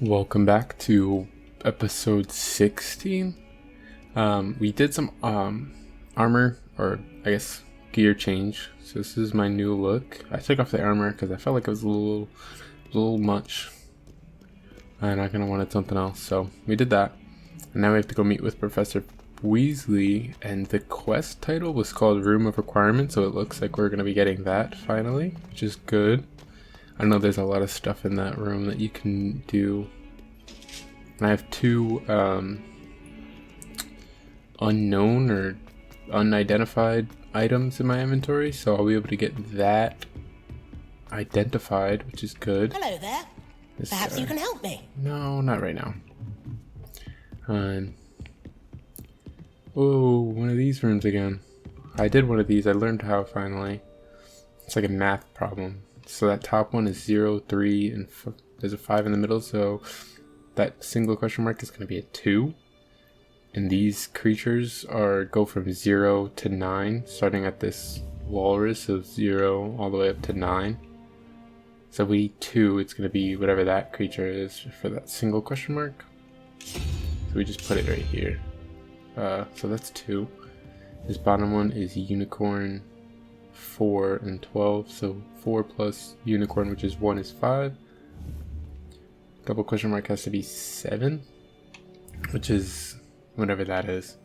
Welcome back to episode 16. We did some armor, or I guess gear change. So this is my new look. I took off the armor because I felt like it was a little much, and I kind of wanted something else. So we did that, and now we have to go meet with Professor Weasley. And the quest title was called Room of Requirement, so it looks like we're going to be getting that finally, which is good. I know there's a lot of stuff in that room that you can do. And I have two unknown or unidentified items in my inventory, so I'll be able to get that identified, which is good. Hello there. Perhaps you can help me. No, not right now. Oh, one of these rooms again. I did one of these. I learned how finally. It's like a math problem. So that top one is 0, 3, and there's a 5 in the middle, so that single question mark is going to be a 2. And these creatures go from 0 to 9, starting at this walrus of 0 all the way up to 9. So we need 2, it's going to be whatever that creature is for that single question mark. So we just put it right here. So that's 2. This bottom one is unicorn 4 and 12, so 4 plus unicorn, which is 1, is 5. Double question mark has to be 7, which is whatever that is.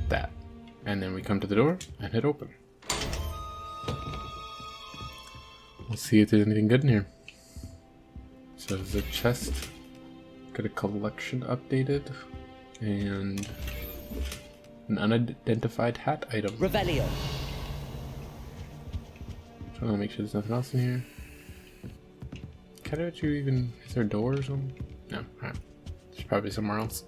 That. And then we come to the door and hit open. Let's see if there's anything good in here. So there's a chest, got a collection updated, and an unidentified hat item. Revelio. Trying to make sure there's nothing else in here. Is there a door or something? No, alright. There's probably somewhere else.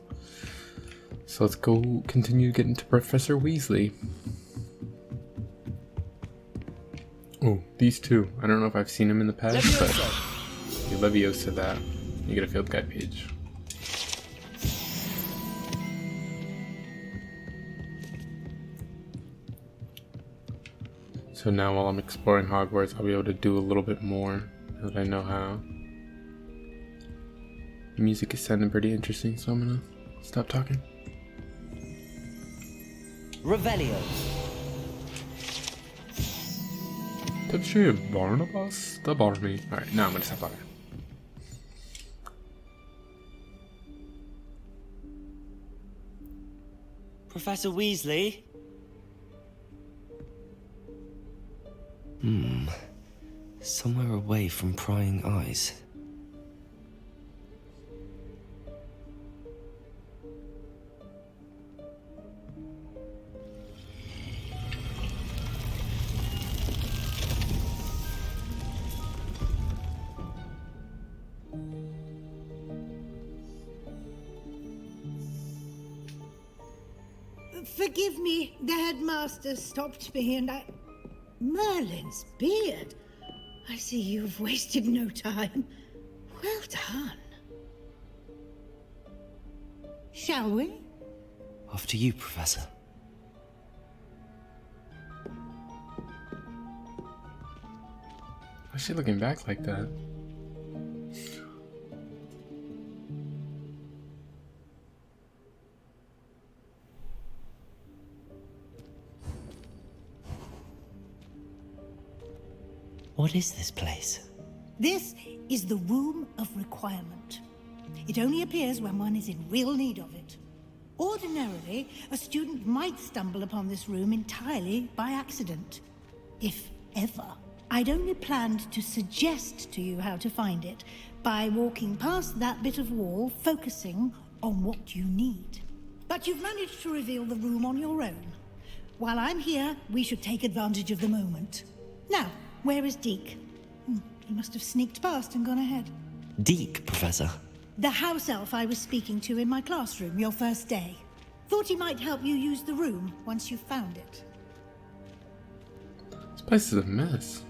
So let's go continue getting to Professor Weasley. Oh, these two. I don't know if I've seen him in the past, but Leviosa that. You get a field guide page. So now while I'm exploring Hogwarts, I'll be able to do a little bit more now that I know how. The music is sounding pretty interesting, so I'm gonna stop talking. Revelio. Tipsy Barnabas the Barney. Alright, now I'm gonna stop talking. Professor Weasley? Somewhere away from prying eyes. Forgive me, the headmaster stopped me and Merlin's beard. I see you've wasted no time. Well done. Shall we? After you, Professor. Why is she looking back like that? What is this place? This is the Room of Requirement. It only appears when one is in real need of it. Ordinarily, a student might stumble upon this room entirely by accident. If ever. I'd only planned to suggest to you how to find it by walking past that bit of wall, focusing on what you need. But you've managed to reveal the room on your own. While I'm here, we should take advantage of the moment. Now, where is Deke? He must have sneaked past and gone ahead. Deke, Professor. The house elf I was speaking to in my classroom your first day. Thought he might help you use the room once you found it. This place is a mess.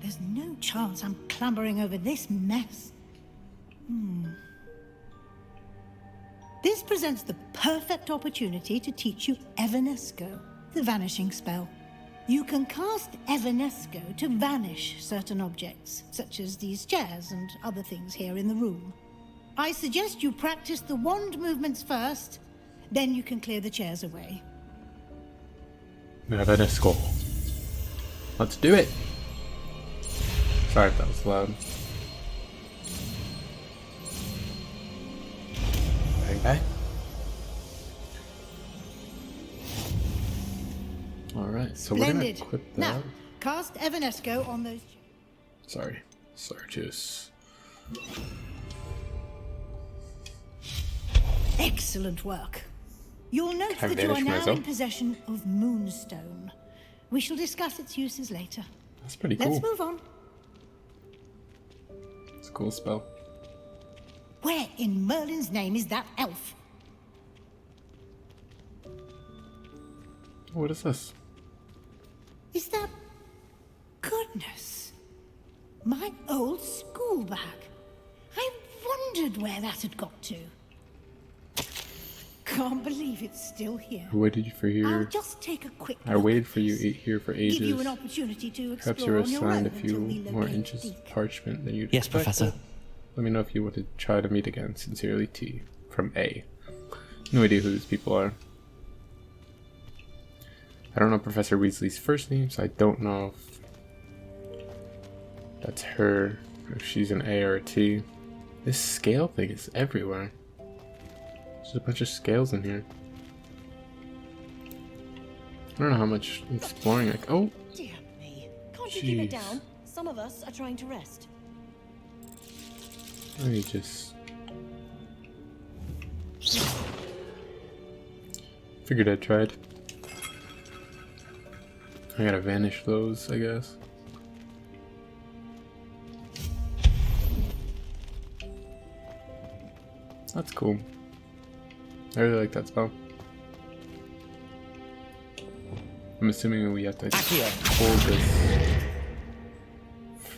There's no chance I'm clambering over this mess. This presents the perfect opportunity to teach you Evanesco, the vanishing spell. You can cast Evanesco to vanish certain objects, such as these chairs and other things here in the room. I suggest you practice the wand movements first, then you can clear the chairs away. Evanesco. Let's do it! Sorry if that was loud. Bang bang. Alright, so we're gonna Splendid. equip that. Now, cast Evanesco on those Sorry, Sargeus. Excellent work. You'll note Can I that you are vanish now myself? in possession of Moonstone. We shall discuss its uses later. That's pretty cool. Let's move on. It's a cool spell. Where in Merlin's name is that elf? What is this? Is that... Goodness. My old school bag. I wondered where that had got to. Can't believe it's still here. I waited for I'll you. just take a quick I look waited at for you this. here for Give you ages. an opportunity to Perhaps you explore were on your own assigned a until few we more locate inches the of parchment than you'd Yes, expected. Professor. Let me know if you want to try to meet again. Sincerely, T. From A. No idea who these people are. I don't know Professor Weasley's first name, so I don't know if that's her, if she's an A or a T. This scale thing is everywhere. There's a bunch of scales in here. I don't know how much exploring I oh! Dear me. Can't you keep it Jeez. down? Some of us are trying to rest. Let me just... Figured I tried. I gotta vanish those, I guess. That's cool. I really like that spell. I'm assuming we have to hold this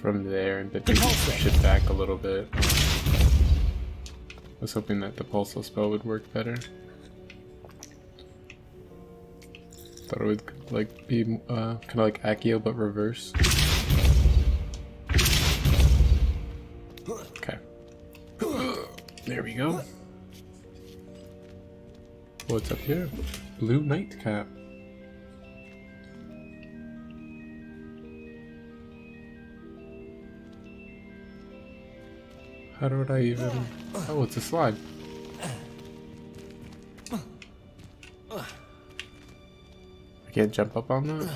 from there and maybe push it back a little bit. I was hoping that the pulsal spell would work better. Thought it would like be kind of like Accio but reverse. Okay. There we go. What's up here? Blue nightcap. How do I even... Oh, it's a slide. I can't jump up on that?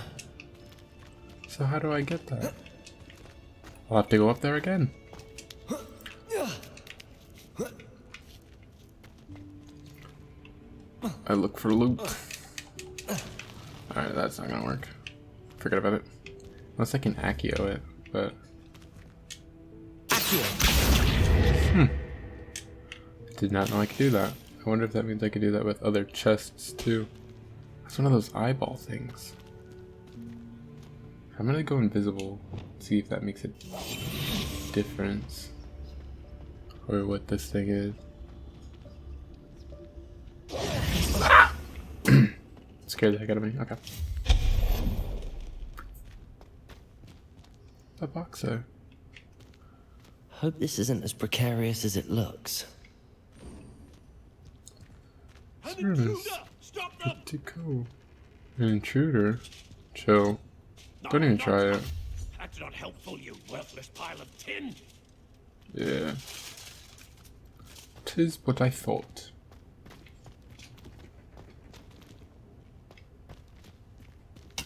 So how do I get that? I'll have to go up there again. I look for loot. Alright, that's not gonna work. Forget about it. Unless I can Accio it, but... Did not know I could do that. I wonder if that means I could do that with other chests too. That's one of those eyeball things. I'm gonna go invisible, see if that makes a difference. Or what this thing is. Ah! Scared the heck out of me. Okay. A boxer. Hope this isn't as precarious as it looks. Service. Pretty cool. An intruder? Chill. Don't even try it. That's not helpful, you worthless pile of tin. Yeah. 'Tis what I thought.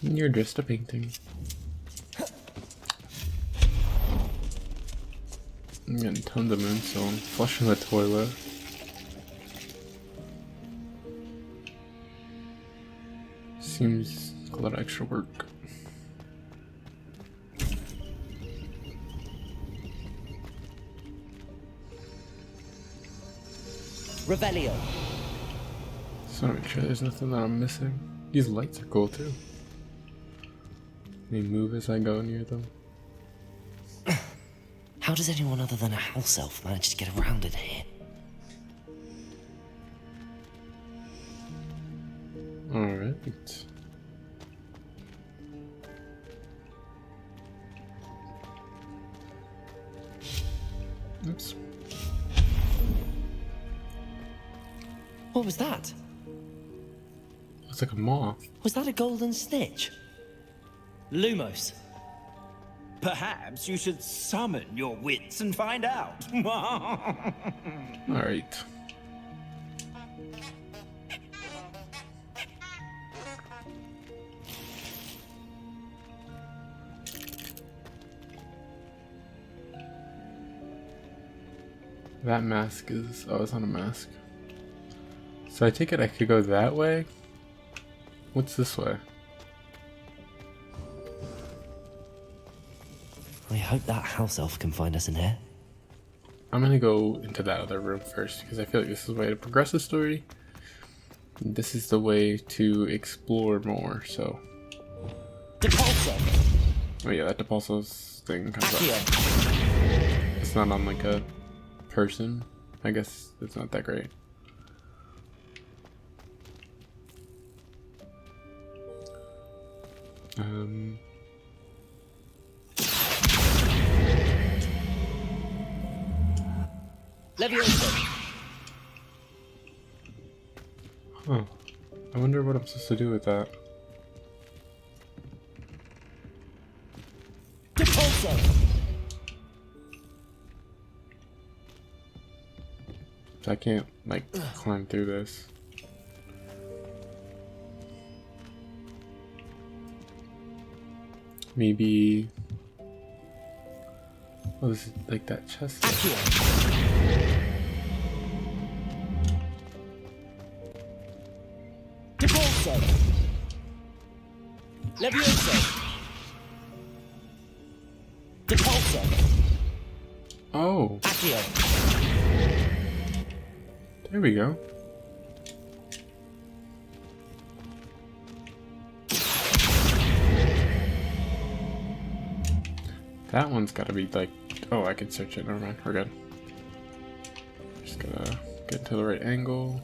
You're just a painting. I'm getting tons of moonstone. Flushing the toilet. Seems a lot of extra work. Revelio. Just want to make sure there's nothing that I'm missing. These lights are cool too. They move as I go near them. How does anyone other than a house elf manage to get around in here? Alright. Oops. What was that? Looks like a moth. Was that a golden snitch? Lumos. Perhaps you should summon your wits and find out. Alright. That mask is... oh, it's not a mask. So I take it I could go that way? What's this way? I hope that house elf can find us in here. I'm gonna go into that other room first because I feel like this is the way to progress the story. This is the way to explore more, so... Depulso. oh yeah, that Depulso's thing comes up. Accio. It's not on like a person. I guess it's not that great. Levioso. Huh. I wonder what I'm supposed to do with that. Depulso. So I can't like climb through this. Maybe... oh, this is like that chest. Accio. Depulso. Levioso. Depulso. Oh, Accio. there we go. That one's gotta be like... oh, I can search it. Never mind. We're good. Just gotta get to the right angle.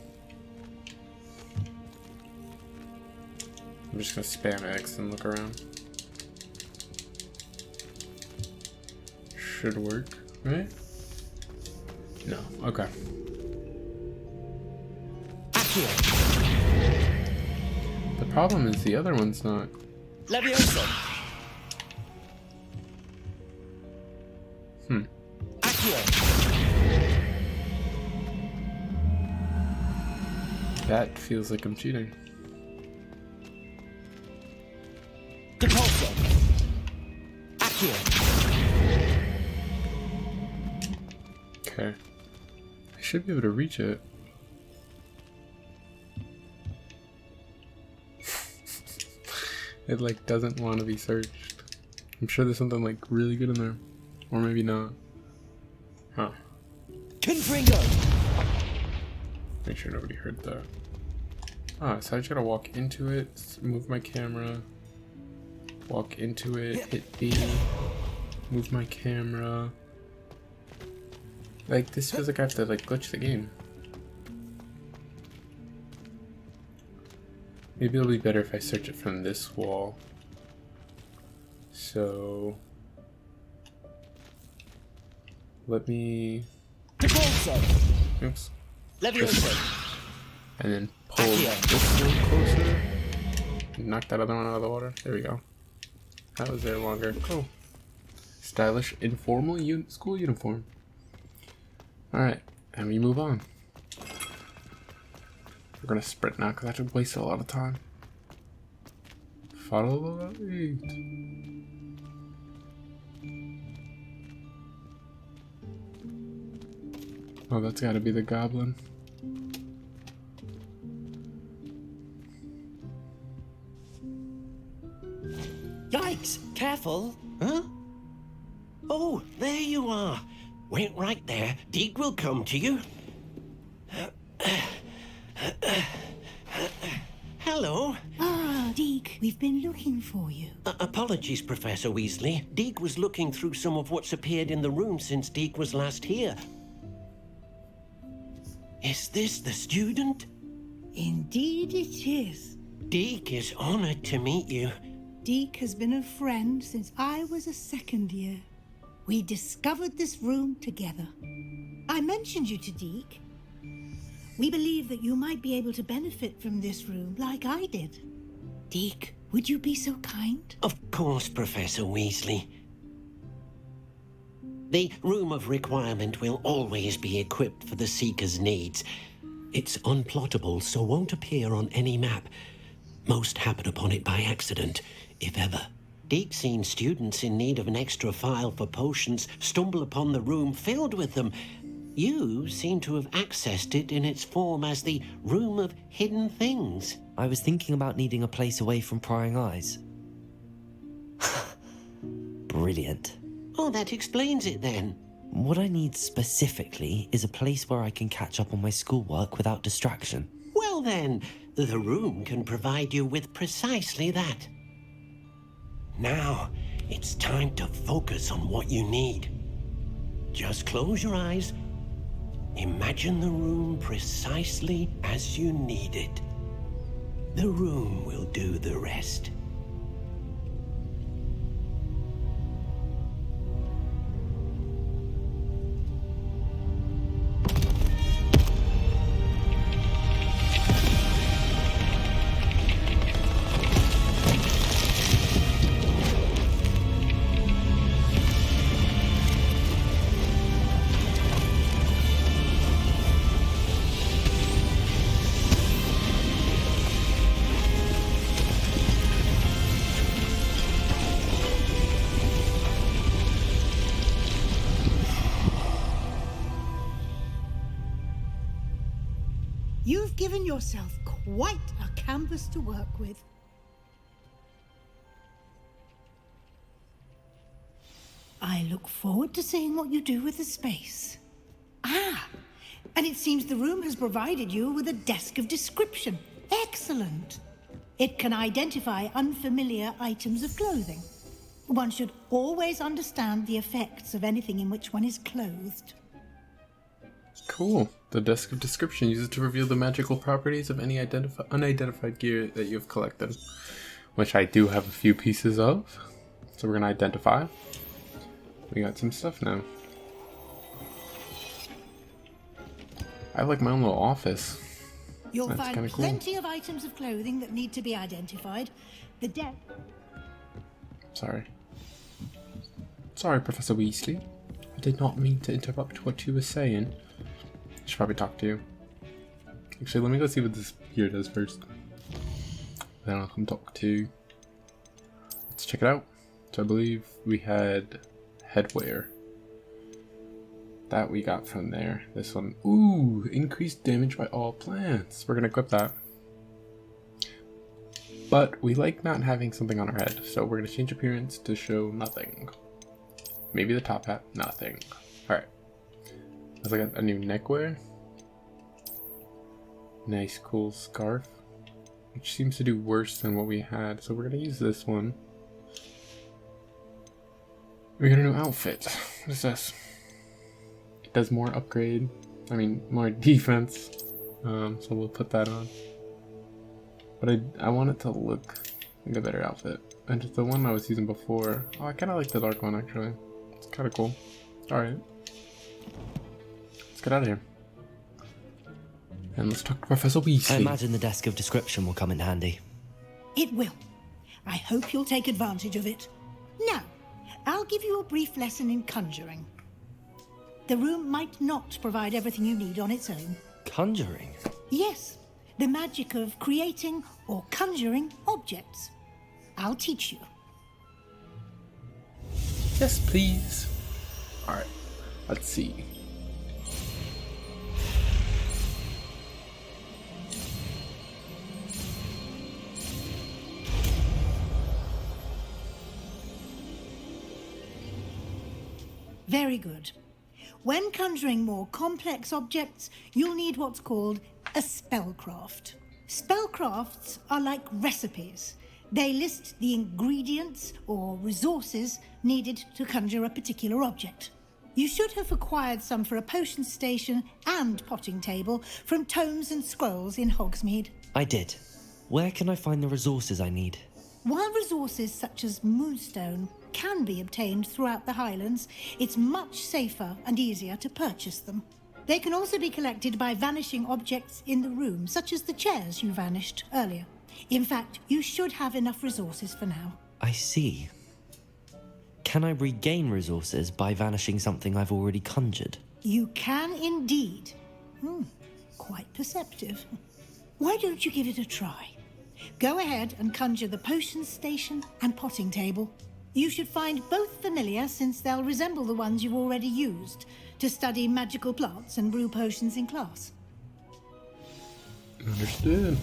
I'm just gonna spam X and look around. Should work, right? No. Okay. Accio. The problem is the other one's not... Levioso. Hmm. Accio. That feels like I'm cheating. Depulso. Accio. Okay. I should be able to reach it. It like doesn't want to be searched. I'm sure there's something like really good in there. Or maybe not. Huh. Confringo. Make sure nobody heard that. Ah, so I just gotta walk into it, move my camera, walk into it, hit B, move my camera. Like, this feels like I have to like glitch the game. Maybe it'll be better if I search it from this wall. So... let me... Depulso. oops. Levioso. And then pull this one closer. Knock that other one out of the water. There we go. That was there longer. Cool. Stylish, informal school uniform. Alright, and we move on. We're gonna sprint now because I have to waste a lot of time. Follow the light. Oh, that's gotta be the goblin. Yikes! Careful. Huh? Oh, there you are. Wait right there. Deke will come to you. Hello. Ah, Deke, we've been looking for you. Apologies, Professor Weasley. Deke was looking through some of what's appeared in the room since Deke was last here. Is this the student? Indeed it is. Deke is honored to meet you. Deke has been a friend since I was a second year. We discovered this room together. I mentioned you to Deke. We believe that you might be able to benefit from this room like I did. Deke, would you be so kind? Of course, Professor Weasley. The Room of Requirement will always be equipped for the Seeker's needs. It's unplottable, so won't appear on any map. Most happen upon it by accident, if ever. Deke's seen students in need of an extra file for potions stumble upon the room filled with them. You seem to have accessed it in its form as the Room of Hidden Things. I was thinking about needing a place away from prying eyes. Brilliant. Oh, that explains it then. What I need specifically is a place where I can catch up on my schoolwork without distraction. Well then, the room can provide you with precisely that. Now, it's time to focus on what you need. Just close your eyes. Imagine the room precisely as you need it. The room will do the rest. You've given yourself quite a canvas to work with. I look forward to seeing what you do with the space. Ah, and it seems the room has provided you with a desk of description. Excellent. It can identify unfamiliar items of clothing. One should always understand the effects of anything in which one is clothed. Cool. The desk of description uses to reveal the magical properties of any unidentified gear that you've collected, which I do have a few pieces of. So we're gonna identify. We got some stuff now. I have like my own little office. You'll That's find kinda cool. plenty of items of clothing that need to be identified. The desk. Sorry. Sorry, Professor Weasley. I did not mean to interrupt what you were saying. I should probably talk to you. Actually, let me go see what this gear does first. Then I'll come talk to you. Let's check it out. So I believe we had headwear. That we got from there. This one. Ooh, increased damage by all plants. We're gonna equip that. But we like not having something on our head, so we're gonna change appearance to show nothing. Maybe the top hat, nothing. Alright. There's like a new neckwear. Nice cool scarf. Which seems to do worse than what we had, so we're gonna use this one. We got a new outfit. What is this? It does more upgrade. I mean, more defense. So we'll put that on. But I want it to look like a better outfit. And the one I was using before. Oh, I kind of like the dark one actually. It's kind of cool. Alright. Let's get out of here. And let's talk to Professor Weasley. I imagine the desk of description will come in handy. It will. I hope you'll take advantage of it. Now, I'll give you a brief lesson in conjuring. The room might not provide everything you need on its own. Conjuring? Yes, the magic of creating or conjuring objects. I'll teach you. Yes, please. Alright, let's see. Very good. When conjuring more complex objects, you'll need what's called a spellcraft. Spellcrafts are like recipes. They list the ingredients or resources needed to conjure a particular object. You should have acquired some for a potion station and potting table from tomes and scrolls in Hogsmeade. I did. Where can I find the resources I need? While resources such as moonstone can be obtained throughout the Highlands, it's much safer and easier to purchase them. They can also be collected by vanishing objects in the room, such as the chairs you vanished earlier. In fact, you should have enough resources for now. I see. Can I regain resources by vanishing something I've already conjured? You can indeed. Quite perceptive. Why don't you give it a try? Go ahead and conjure the potions station and potting table. You should find both familiar, since they'll resemble the ones you've already used to study magical plants and brew potions in class. Understood.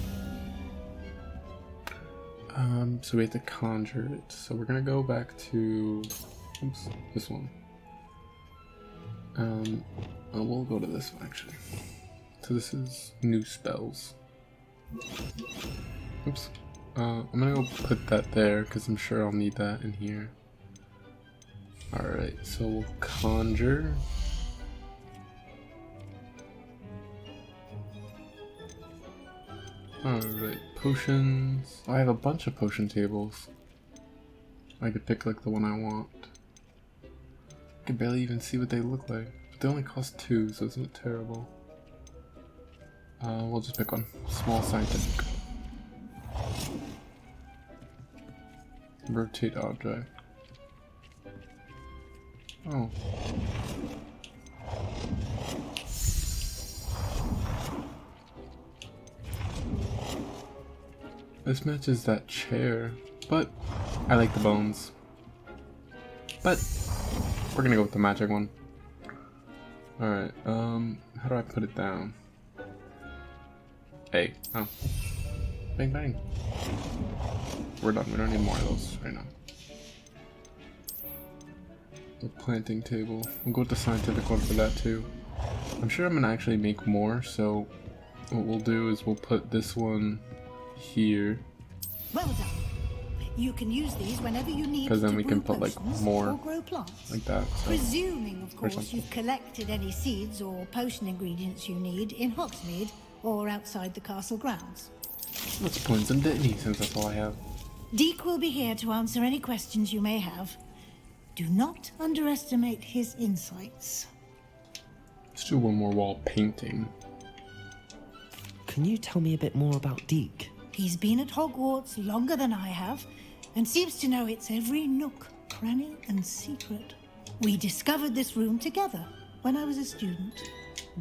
So we have to conjure it. So we're gonna go back to, oops, this one. We'll go to this one actually. So this is new spells. Oops. I'm gonna go put that there because I'm sure I'll need that in here. Alright, so we'll conjure. Alright, potions. I have a bunch of potion tables. I could pick like the one I want. I can barely even see what they look like. But they only cost 2, so it's not terrible. We'll just pick one. Small scientific. Rotate object. Oh. This matches that chair, but I like the bones. But we're gonna go with the magic one. Alright, how do I put it down? A. Oh. Bang bang. We're done, we don't need more of those right now. The planting table. We'll go with the scientific one for that too. I'm sure I'm gonna actually make more, so what we'll do is we'll put this one here. Well done. You can use these whenever you need to because then we can brew put like potions more or grow plants. like that. So. Presuming, of course, something. you've collected any seeds or potion ingredients you need in Hogsmeade or outside the castle grounds. Let's put in some Dittany since that's all I have. Deke will be here to answer any questions you may have. Do not underestimate his insights. Let's do one more wall painting. Can you tell me a bit more about Deke? He's been at Hogwarts longer than I have, and seems to know its every nook, cranny, and secret. We discovered this room together when I was a student.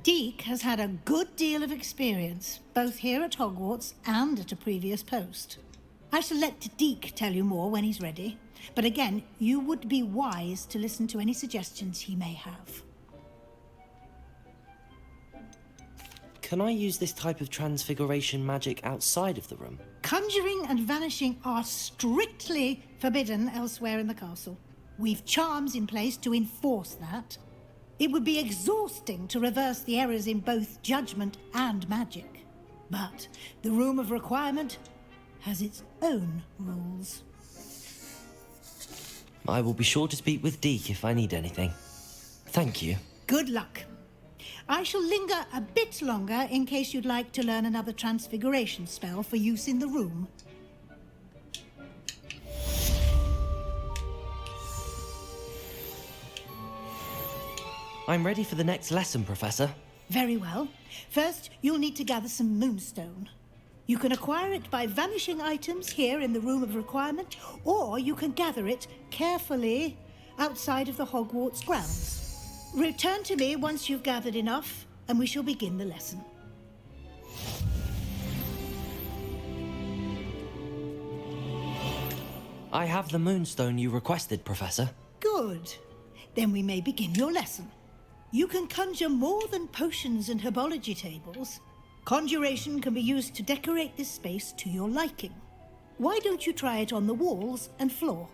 Deke has had a good deal of experience, both here at Hogwarts and at a previous post. I shall let Deke tell you more when he's ready, but again, you would be wise to listen to any suggestions he may have. Can I use this type of transfiguration magic outside of the room? Conjuring and vanishing are strictly forbidden elsewhere in the castle. We've charms in place to enforce that. It would be exhausting to reverse the errors in both judgment and magic. But the Room of Requirement has its own rules. I will be sure to speak with Deke if I need anything. Thank you. Good luck. I shall linger a bit longer in case you'd like to learn another transfiguration spell for use in the room. I'm ready for the next lesson, Professor. Very well. First, you'll need to gather some moonstone. You can acquire it by vanishing items here in the Room of Requirement, or you can gather it carefully outside of the Hogwarts grounds. Return to me once you've gathered enough, and we shall begin the lesson. I have the moonstone you requested, Professor. Good. Then we may begin your lesson. You can conjure more than potions and herbology tables. Conjuration can be used to decorate this space to your liking. Why don't you try it on the walls and floor?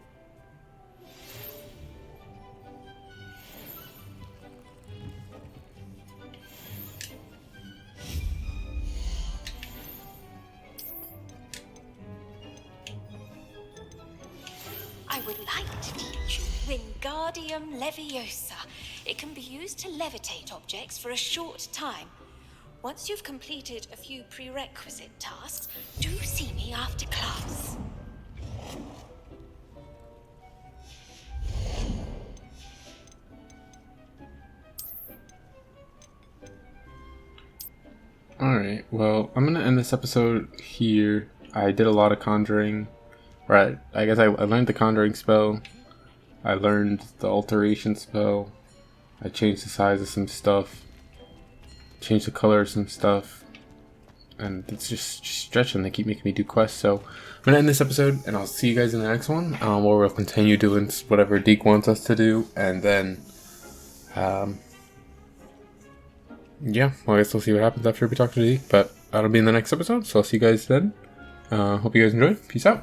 I would like to teach you Wingardium Leviosa. It can be used to levitate objects for a short time. Once you've completed a few prerequisite tasks, do see me after class. Alright, well, I'm gonna end this episode here. I did a lot of conjuring. Right, I guess I learned the conjuring spell. I learned the alteration spell. I changed the size of some stuff. Changed the color of some stuff. And it's just stretching. They keep making me do quests. So I'm gonna end this episode, and I'll see you guys in the next one, where we'll continue doing whatever Deke wants us to do, and then, yeah, well, I guess we'll see what happens after we talk to Deke. But that'll be in the next episode. So I'll see you guys then. Hope you guys enjoyed. Peace out.